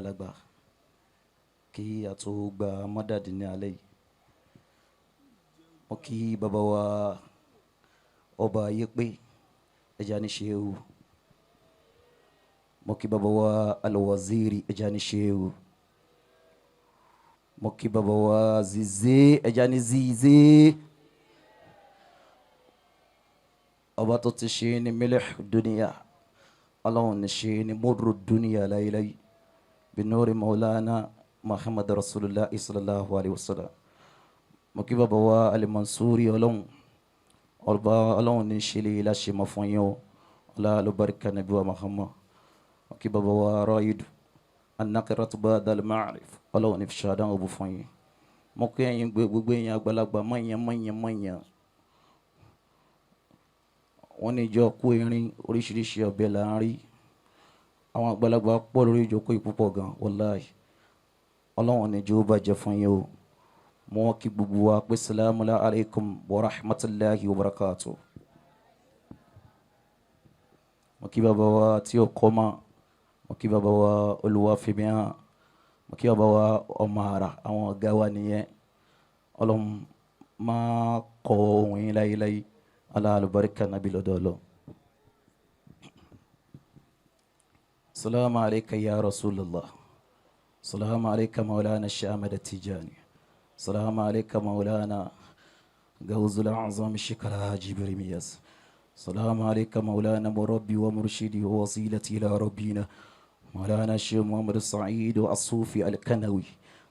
àgbàlagbà kí a tó gba mọ́dàdì ní alẹ́ yìí. Mo kí bàbá wa ọba ayé pé ẹja ní ṣeéwù. Mo kí bàbá wa alwaziri ẹja ní ṣeéwù. Mo kí bàbá wa zize ẹja ní zize. Ọba tó ti ṣe ní mílíọ̀ dúníyà Ọlọ́run ní ṣe ní mọ́dúró dúníyà láíláí binúrí maulana Muhammad rasulullah sallallahu alaihi wasallam. Mo kí bàbá wa alimansuri Ọlọ́run ní ṣe lè láṣẹ mọ́ fún yín o ọlá alùbáríkà nàbí wa Muhammad. Mo kí bàbá wa raidu annaqiratu ba'da al-ma'rif Ọlọ́run ní fi ṣàdán òbú fún yín. Mo kí ẹ̀yin gbogbo ẹ̀yin àgbàlagbà mọ̀nyàn wọ́n ní ìjọ kú erin oríṣiríṣi ọbẹ̀ là ń rí. Àwọn àgbàlagbà pọ̀ lórí ìjókòó ìpúpọ̀ gan wàláì. Ọlọ́run ní jẹ́ ó bàjẹ́ fún yín o. Mo kí gbogbo wa pé salamu alaykum wa rahmatulahi wa barakatuh. Mo kí bàbá wa tí ó kọ́ mọ́. Mo kí bàbá wa Olúwafẹ́mihàn. Mo kí bàbá wa ọmọ ara àwọn ọ̀gá wa nìyẹn. Ọlọ́run máa kọ ohun yín láyéláyé. على البركة نبي لدولو. السلام عليك يا رسول الله. السلام عليك مولانا الشامد التجاني. السلام عليك مولانا غوز الأعظم الشكرا جبريمياس. السلام عليك مولانا مربي ومرشدي ووسيلتي إلى ربنا مولانا الشيخ محمد السعيد والصوفي الكنوي.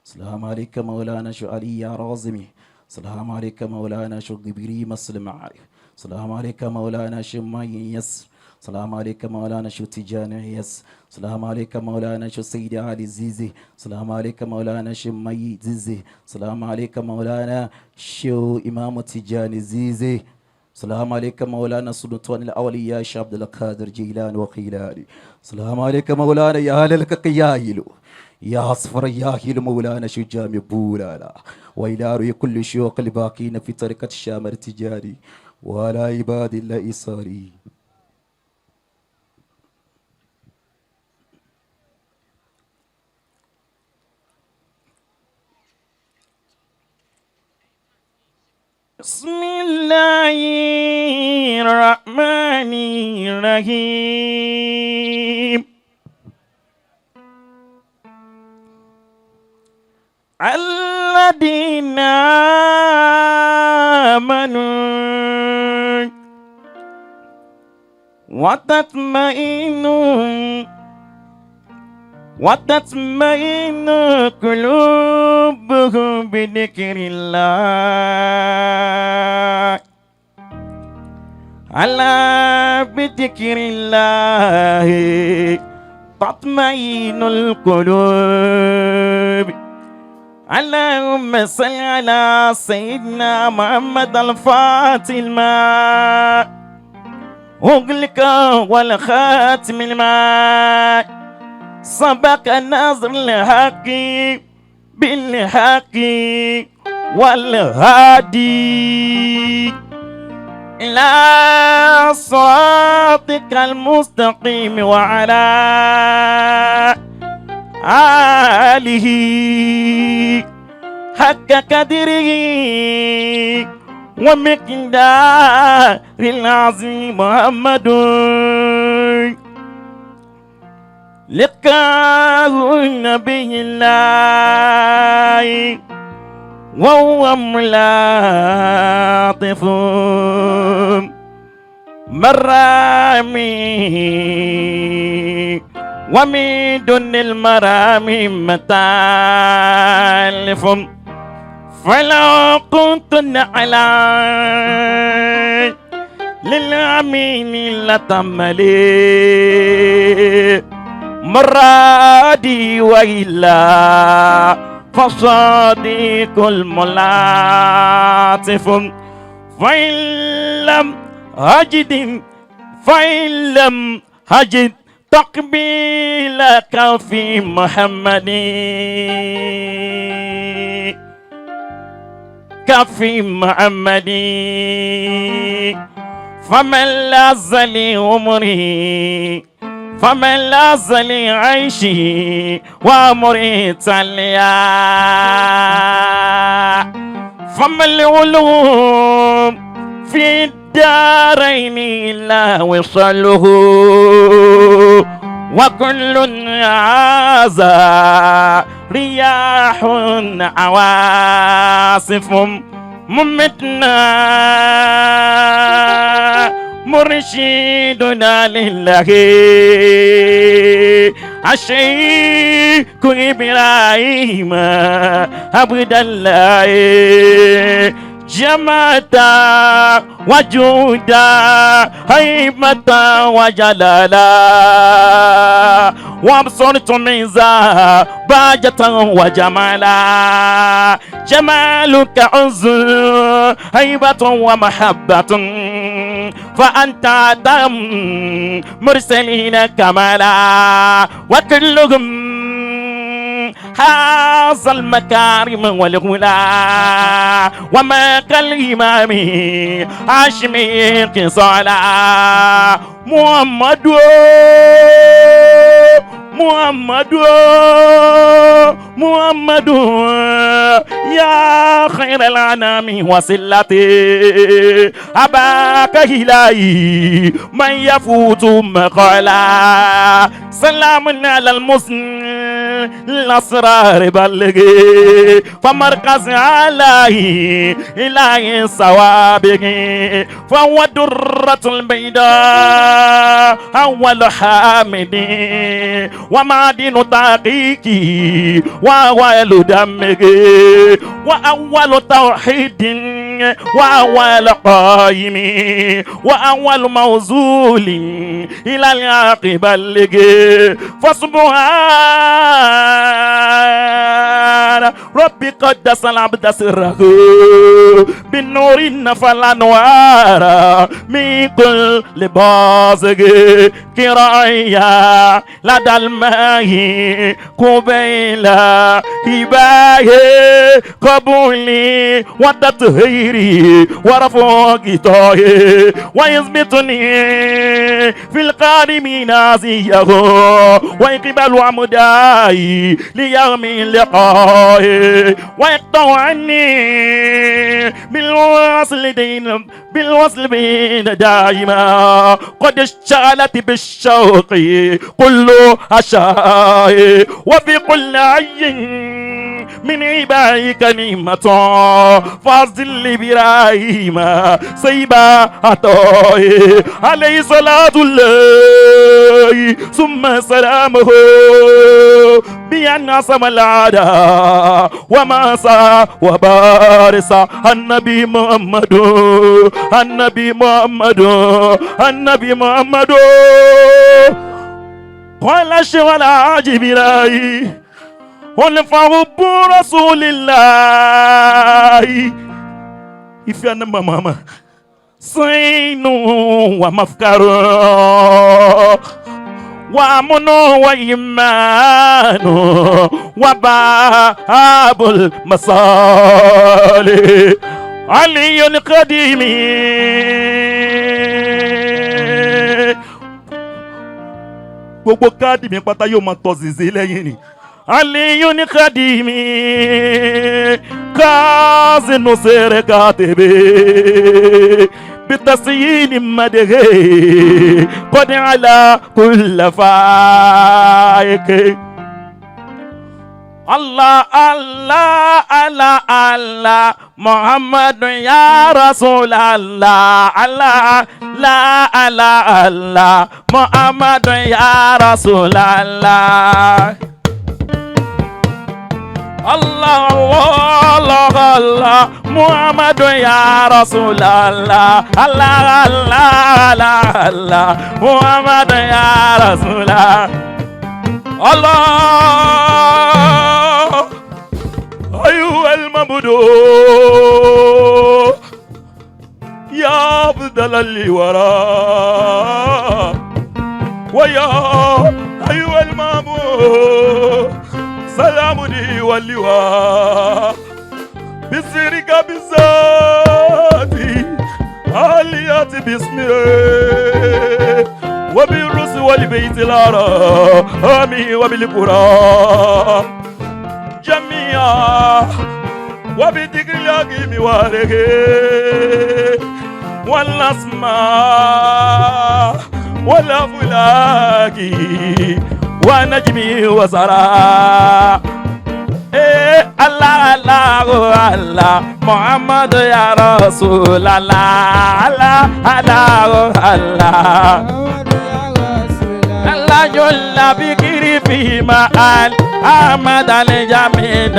السلام عليك مولانا شو علي رازمي. السلام عليك مولانا شو جبري مسلم عارف. السلام عليك مولانا شو ميس. السلام عليك مولانا شو تجاني يس. السلام عليك مولانا شو سيد علي زيزي. السلام عليك مولانا شو مي زيزي. السلام عليك مولانا شو إمام تجاني زيزي. السلام عليك مولانا سلطان الأولياء شيخ عبد القادر جيلان وخيلاني. السلام عليك مولانا يا هلك قيايلو يا أصفر يا هيل مولانا شو جامي بولالا ويلارو كل شيوخ الباقين في طريقة الشامر التجاري وعلى عباد الله إصاري. بسم الله الرحمن الرحيم. الذين آمنوا وتطمئن قلوبهم بذكر الله. ألا بذكر الله تطمئن القلوب. اللهم صل على سيدنا محمد الفاتح الماء أغلق والخاتم الماء سبق الناصر الحق بالحق والهادي إلى صراطك المستقيم وعلى آله حق قدره ومقدار العظيم. محمد لقاه نبي الله وهو ملاطف مرامي ومن دون المرامي متالف. فلو كنت على للأمين لتملي مرادي وإلا فصديق الملاطف. فإن لم أجد تقبيلك في محمد كفي محمد. فمن لازل عمري فمن لاز لعيشه ومريت ليا فما العلوم في الدارين لا وصله وكل هذا رياح عواصف ممتنا مرشدنا لله الشيخ إبراهيم عبد الله جماتا وجودا هيبة وجلالا وابصرت ميزا باجة وجمالا جمالك عز هيبة ومحبة فأنت آدم مرسلين كمالا وكلهم هذا المكارم والغلا وما كالإمام هاشمي قصالا محمد محمد محمد يا خير الأنام وسلتي أباك إلهي من يفوت مقالا سلام على المسلم الأسرار بلغي فمركز عليه إلهي سوابه فهو درة البيضاء أول حامد ومعدن تحقيقي وأول دمه وأول توحيد وأول قائم وأول موزول إلى العاقبة بلغ فسبحان ربي قدس العبد سره بالنور النفى الأنوار من كل بازغ كرايا لدى الماء قبيلا هبايه قبولي وتطهيري ورفع غطائي ويثبتني في القادمين عزيه ويقبل عمداي ليوم اللقاء ويقطع عني بالوصل بين دائما قد اشتغلت بالشوق كل أشاء وفي كل عين من عبادك نعمة فاصل لإبراهيم سيبا عطاء عليه صلاة الله ثم سلامه بأن عصم العداء وماسى وبارس النبي محمد النبي محمد النبي محمد قال شوال عجب إلهي ونفعب رسول الله إفيانا ماما سينو ومفكر وامنو وإيمانو وباب المصالح علي قديمي gbogbo káàdì mi pátá yóò máa tọ́ zizi lẹ́yìn ni. Aliyu ni kadimi kazinu sere katebe bitasyin madege qad ala kull faik. Allah Allah Allah Allah Muhammad ya Rasul Allah Allah la Allah Allah Muhammad ya Rasul Allah Allah Allah Allah Muhammad ya Rasul Allah Allah Allah Allah Allah Muhammad ya Rasul Allah أيها المبدو يا أفضل الوراء ويا أيها المامور سلام لي واللواء بسرك بالذات عاليات باسمه وبالرسل والبيت الحرام وبالقرآن جميعا وبذكر الحكيم والرحيم والأسماء والأفلاك ونجم وسرى الله الله الله محمد يا رسول الله الله الله الله الله جل بكري في مآل أحمد الجميل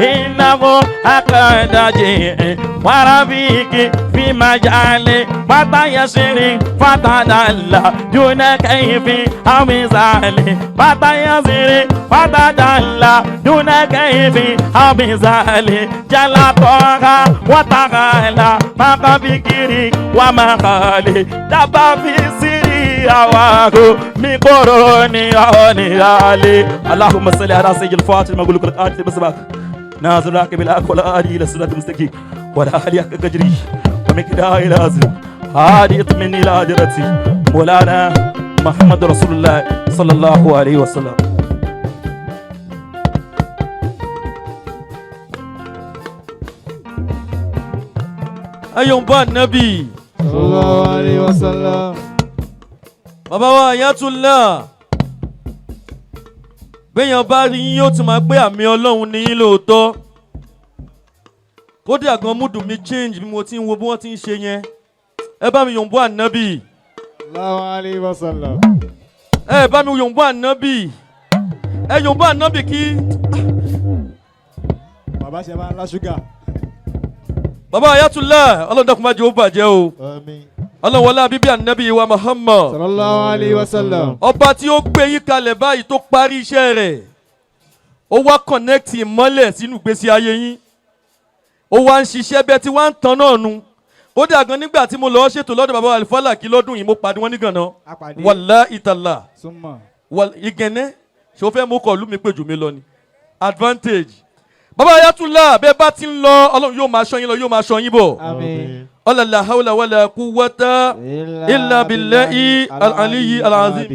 إنه أقد جيء وربيك في مجال فتا يسري فتا دل دون كيف أو مثال فتا يسري فتا دل دون كيف أو مثال جل طه وتعالى فقا بكري ومقالي دبا في سري أواكو مقروني أوني علي اللهم صل على سيد الفاتح ما أقول لك الآن بسباك نازل راكب الأك ولا آلي إلى الصراط المستقيم ولا آلي كجري ومقدار لازم هادي اطمني إلى هدرتي مولانا محمد رسول الله صلى الله عليه وسلم. أيوم بان نبي صلى الله عليه وسلم. bàbá wa Ayatullah béèyàn bá rí yín yóò tún máa pé àmì ọlọ́run ní yín lóòótọ́ kódà gan múdù mi change bí mo ti ń wo bí wọ́n ti ń ṣe yẹn ẹ bá mi yòǹbó ànábì sallallahu alaihi wasallam. ẹ bá mi yòǹbó ànábì ẹ yòǹbó ànábì kí bàbá ṣe máa ń lá ṣúgà. bàbá Ayatullah ọlọ́run dákun má jẹ́ ó bàjẹ́ o àmín. ọlọ́run wọlé bíbí ànábì wa Muhammad sallallahu alaihi wasallam. ọba tí ó gbé yín kalẹ̀ báyìí tó parí iṣẹ́ rẹ̀ ó wá connect ìmọ́lẹ̀ sínú ìgbésí ayé yín ó wá ń ṣiṣẹ́ bẹ́ẹ̀ tí wọ́n ń tan náà nu ó dà gan nígbà tí mo lọ́ọ́ ṣètò lọ́dọ̀ bàbá Alifalaki lọ́dún yìí mo pàdé wọn ní Gànà wallahi ta'ala ìgẹ̀nẹ́ ṣé o fẹ́ mú kọ́ lù mí pé jù mí lọ ni advantage bàbá Ayatullah bẹ́ẹ̀ bá ti ń lọ ọlọ́run yóò máa ṣọ́ yín lọ yóò máa ṣọ́ yín bọ̀ àmín. la hawla wala quwwata illa billahi al-aliyyi al-azim.